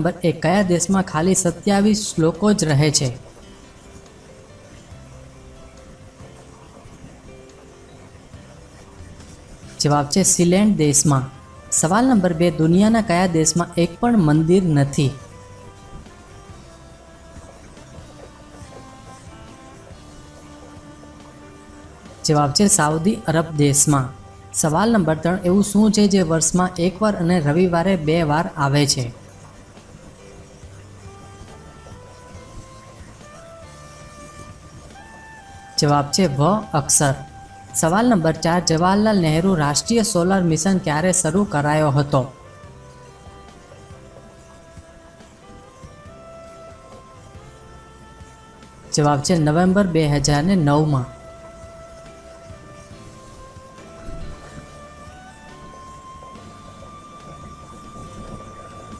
Number 1 કયા દેશમાં ખાલી 27 શ્લોકો જ રહે છે? જવાબ છે સિલેન્ડ દેશમાં. સવાલ નંબર 2 દુનિયાના કયા દેશમાં એક પણ મંદિર નથી? જવાબ છે સાઉદી અરબ દેશમાં. સવાલ નંબર 3 એવું શું છે જે વર્ષમાં એકવાર અને રવિવારે 2 વાર આવે છે? જવાબ છે વ અક્ષર. સવાલ નંબર 4 જવાહરલાલ નહેરુ રાષ્ટ્રીય સોલર મિશન ક્યારે શરૂ કરાયો હતો? જવાબ છે નવેમ્બર 2009માં.